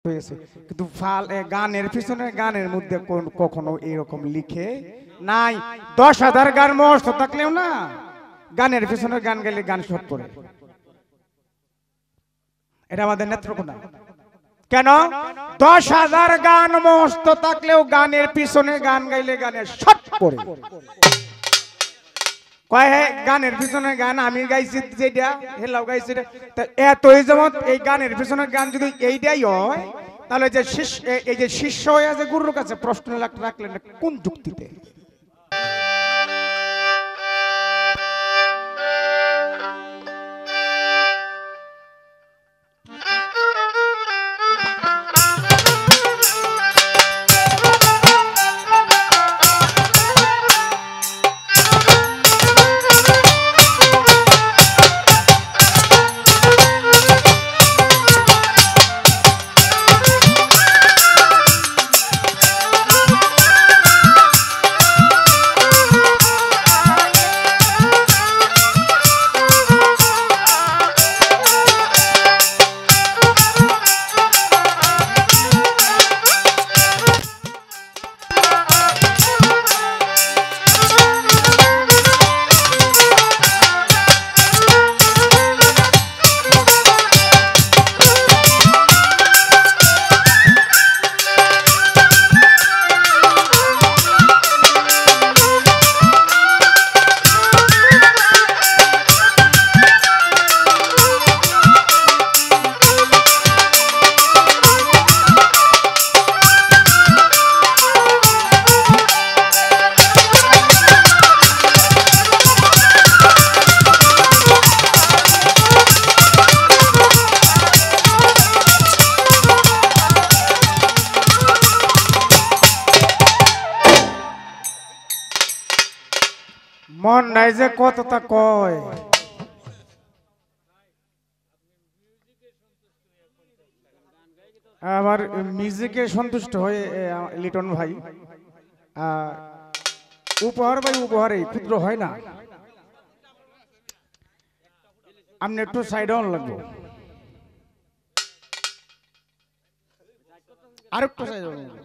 হয়েছে, কিন্তু গানের পিছনে গানের মধ্যে কখনো এরকম লিখে নাই। 10,000 গান মস্ত থাকলেও না, গানের পিছনে গান গাইলে গান শর্ট পড়ে। এটা আমাদের নেত্রকোনা। কেন? 10,000 গান মস্ত থাকলেও গানের পিছনে গান গাইলে গানের শর্ট পড়ে। কয় গানের পিছনে গান আমি গাইছি যেটা হেলাও গাইছি, এতই যেমন এই গানের পিছনে গান যদি এইটাই হয়, তাহলে যে এই যে শিষ্য হয়ে যে গুরুর কাছে প্রশ্ন রাখলেন কোন যুক্তিতে? মন নাই যে কতটা কয়। আবার মিউজিকে সন্তুষ্ট হয়ে লিটন ভাই উপহার ভাই উপহারে ক্ষুদ্র হয় না। আপনি একটু সাইড অন লাগবো, আর একটু সাইড অন লাগবো,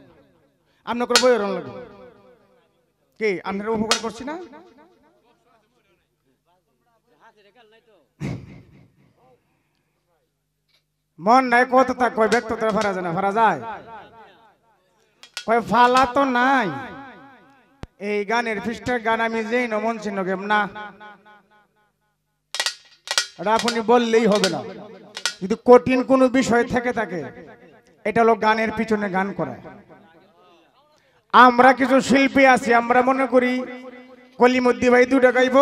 আপনার করে বই অন লাগবো। কি আপনারা উপকার করছি না? মন নাই কতটা কয় ব্যক্ততা ফারা যায় না, ফারা যায় কয় ফালা তো নাই। এই গানের পৃষ্ঠার গান আমি যেই নমন চিহ্ন গেম না, এটা আপনি বললেই হবে না। যদি কঠিন কোনো বিষয় থেকে থাকে, এটা হলো গানের পিছনে গান করা। আমরা কিছু শিল্পী আছি, আমরা মনে করি কলিমুদ্দি ভাই 2টা গাইব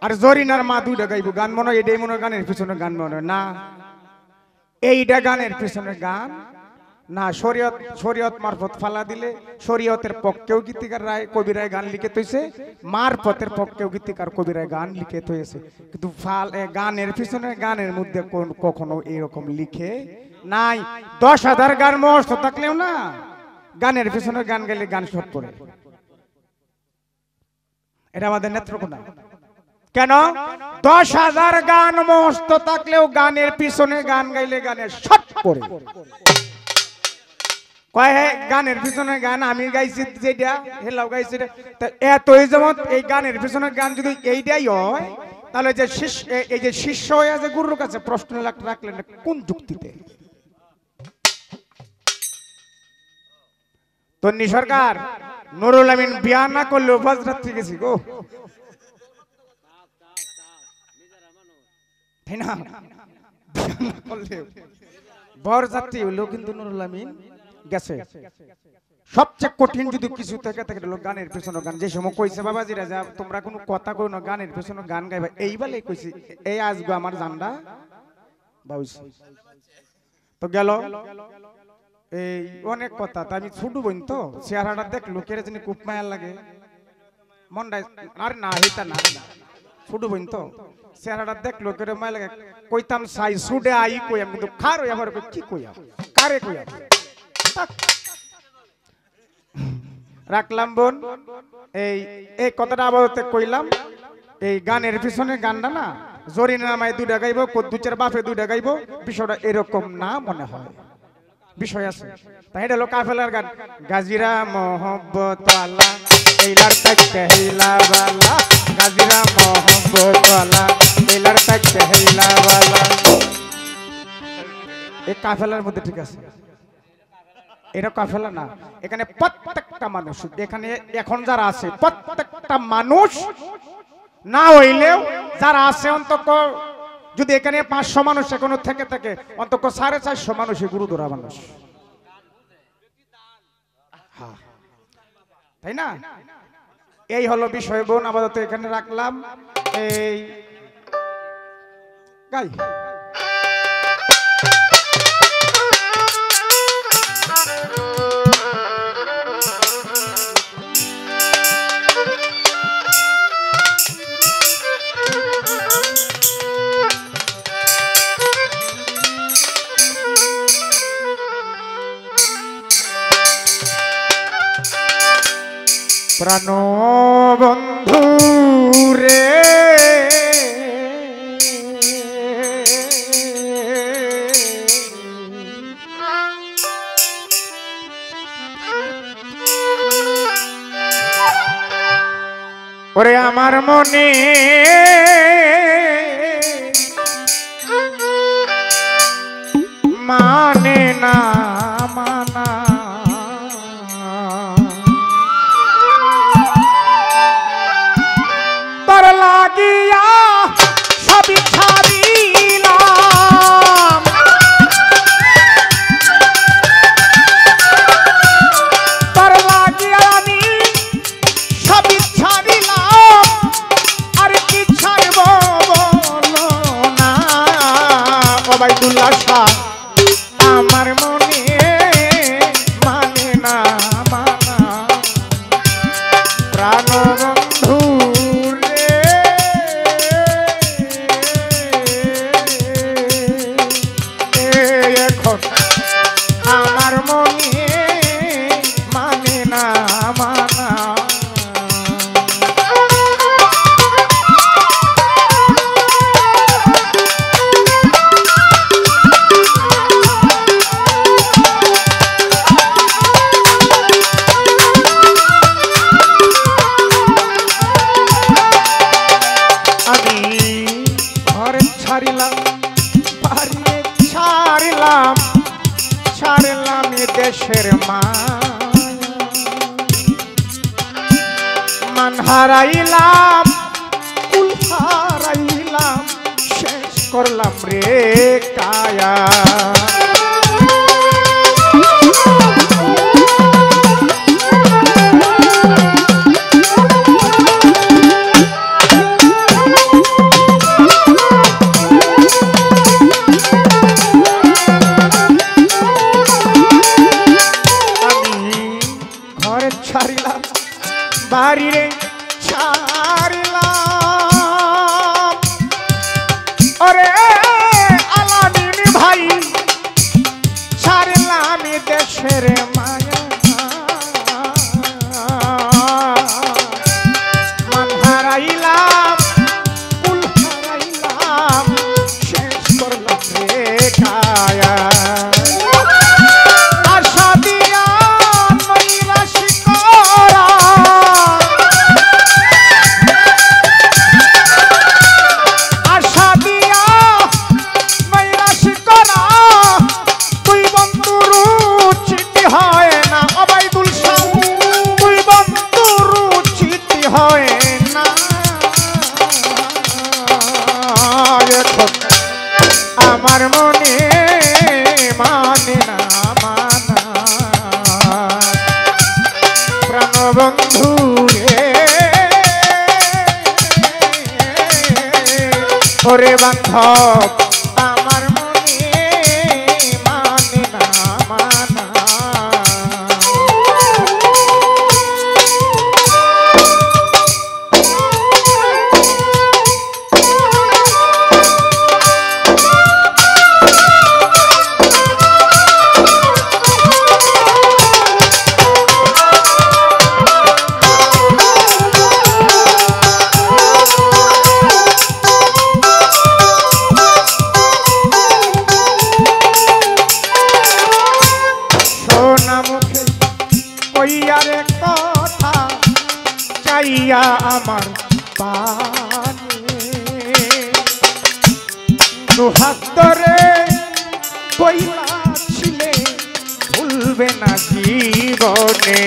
আর জরিনার মা 2টা গাইব, গান মনে হয় এটাই মনে হয় গানের পিছনে গান মনে হয় না। এইটা গানের পিছনে গান না, শরীয়ত মারফত ফালা দিলে শরীয়তের পক্ষেও গীতিকার রায় কবিরায় গান লিখে তৈছে, মারফতের পক্ষেও গীতিকার কবিরায় গান লিখে তৈছে, কিন্তু গানের পিছনে গানের মধ্যে কখনো এরকম লিখে নাই। 10,000 গান মস্ত থাকলেও না, গানের পিছনে গান গাইলে গান শর্ট পড়ে। এটা আমাদের নেত্রকোনা। কেন? 10,000 গান মস্ত থাকলেও গানের পিছনে গান গাইলে গানের শর্ট পড়ে। কয় গানের পিছনে গান আমি গাইছি যেটা হেলাও গাইছি, এতই যেমন এই গানের পিছনে গান যদি এইটাই হয়, তাহলে যে এই যে শিষ্য হয়ে যে গুরুর কাছে প্রশ্ন রাখলেন কোন যুক্তিতে? তন্নি সরকার নুরুল আমিন বিয়া না করলে বজরাত্রি গেছি গো, তাই না? বরযাত্রী হইলেও কিন্তু নুরুল আমিন গেছে। সবচেয়ে কঠিন যদি কিছু থেকে থাকে গানের পেছনে গান। যে সময় কইছে বাবাজিরা যা তোমরা কোনো কথা কই না, গানের পেছনে গান গাইবা, এই বলেই কইছি এই আসবো আমার জানডা বাউছি তো গেল। এই অনেক কথা, তা আমি ছোট বোন তো চেহারাটা দেখলো কেড়ে জানি খুব মায়া লাগে মনটাই। আর না হেতা না, ছোট বোন তো চেহারাটা দেখলো কেড়ে মায়া লাগে, কইতাম সাই সুডে আই কইয়াম, কিন্তু খার এবার কি কইয়াম, কারে কইয়াম রাখলাম বোন। এই কথাটা আবার কইলাম, এই গানের পিছনে গানটা না জরিনা মাই 2টা গাইব, কদ্দুচের বাপে 2টা গাইব, বিষয়টা এরকম না মনে হয়। বিষয় আছে। তাই এটা হলো কাফেলার গান। গাজিরা মোহব্বত ওয়ালা এইলার তাকতে হেলা বালা, গাজিরা মোহব্বত ওয়ালা এইলার তাকতে হেলা বালা। এই কাফেলার মধ্যে ঠিক আছে, এটা কাফেলা না। এখানে প্রত্যেকটা মানুষ, এখানে এখন যারা আছে প্রত্যেকটা মানুষ না হইলেও যারা আছে অন্তত যদি এখানে 500 মানুষ এখনো থেকে থাকে অন্তত 450 মানুষই গুরুদরা মানুষ, তাই না? এই হলো বিষয় বোন, আপাতত এখানে রাখলাম। এই গাই প্রাণ বন্ধু রে ওরে আমার মনে মানে না মানা, তোর লাগিয়া সবই ছাড়িলাম, তোর লাগিয়া আমি সবই ছাড়িলাম, আর কি ছাড়ব বলো না ওবাইদুল্লাহ শাহ, আমার মনে মানে না মানা, প্রাণ বন্ধু রে এখন আমার মনে মানে না মানা। ছাড়লাম দেশের মান হারাইলাম, কুল হারাইলাম, শেষ করলাম রে কায়া। ছাড়িলাম বাড়িরে ছাড়িলাম, ওরে আলামিন ভাই ছাড়লাম দেশের মায়া, মান হারাইলাম, কুল হারাইলাম, শেষ করলাম রে কায়া। আমার মনে মানে না মানা, প্রাণ বন্ধু রে ওরে বান্ধব, আমার মনে মানে না মানা। চাইয়া আমার পানে দুহাত ধরে কইলাছিলে ভুলবে না জীবনে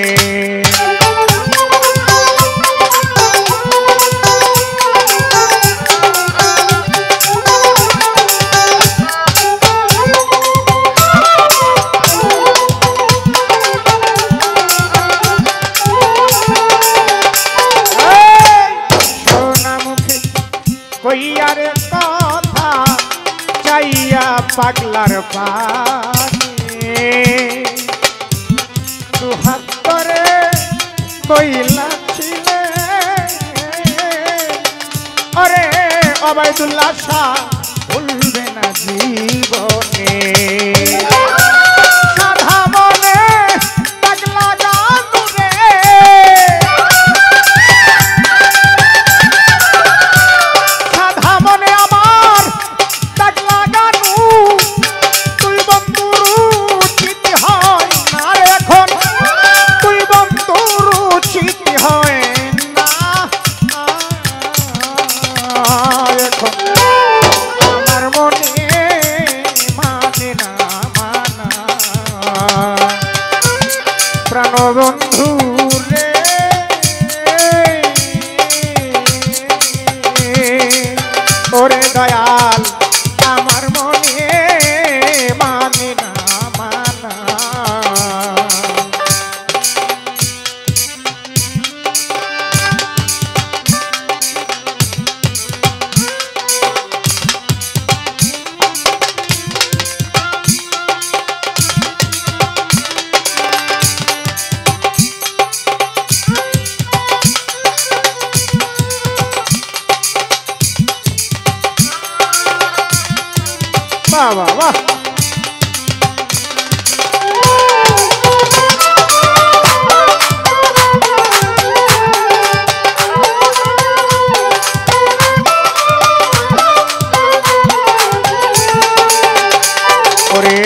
কইয়ারে কথা চাইয়া পাগলার পানে দুহাত করে কইলা ছিলে আরে অবাইদুল্লাহ শাহ ভুলবে না জীবনে সাধা মনে পাগলা গানু রে সাধা মনে আমার পাগলা গানু তুই বন্ধুর উচিত হয় না এখন তুই বন্ধুর উচিত হয় না এখন আমার মনে মানে না মানা প্রাণবন্ধু রে ওরে দয়াল আমার মনে মানে না মানা বাহ বাহ বাহ ওরে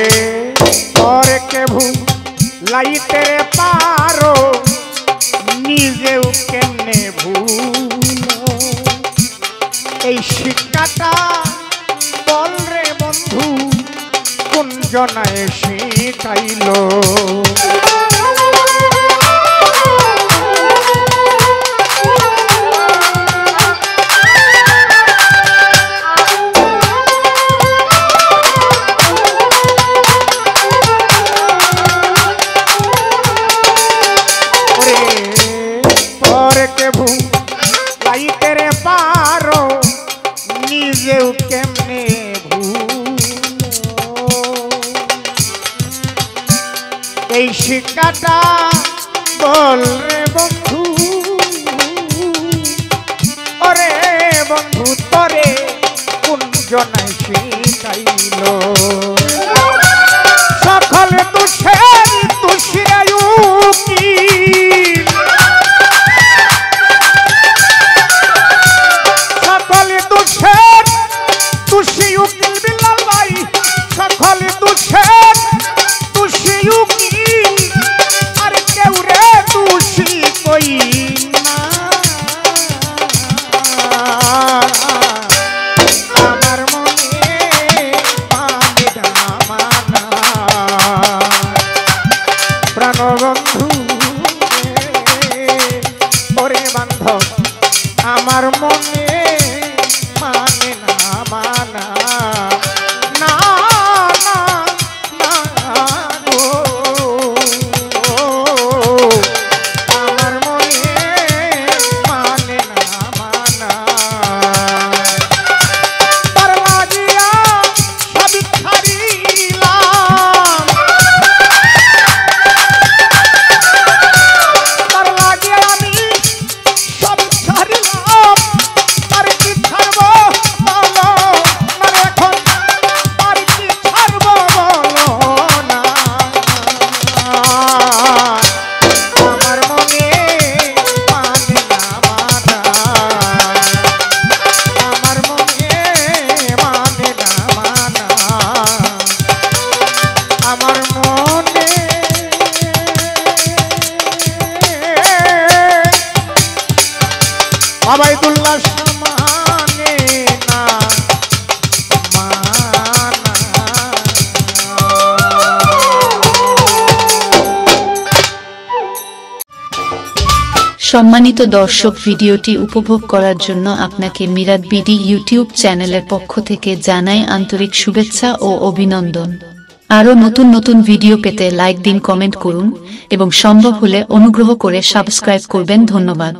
পরে কে ভুলাইতে পারো নিজেও কেমনে ভুলো এই শিক্ষাটা বল রে বন্ধু কোন জনায় শিখাইলো পরে কে ভুলাইতে রে পারো নিজেও কেমনে এই শিক্ষাটা বল রে বন্ধু ওরে বন্ধু তরে কোন জনায় শিখাইল সকল তুষের তুষিরায়ু কি সকল তুষের তুষি উকিল বিলাল ভাই সকল তুষের তুষি উকিল আর কেউ রে তুষি কই না আমার মনে মানে না মানা প্রাণবন্ধু ওরে বান্ধব আমার মনে মানে না মানা না না না গো আমার মনে মানে না মানা তার লাগিয়া সবই ছাড়িলাম আবাইদুল্লাহ মানে না মানা। সম্মানিত দর্শক, ভিডিওটি উপভোগ করার জন্য আপনাকে মিরাত বিডি ইউটিউব চ্যানেলের পক্ষ থেকে জানাই আন্তরিক শুভেচ্ছা ও অভিনন্দন। আরও নতুন নতুন ভিডিও পেতে লাইক দিন, কমেন্ট করুন এবং সম্ভব হলে অনুগ্রহ করে সাবস্ক্রাইব করবেন। ধন্যবাদ।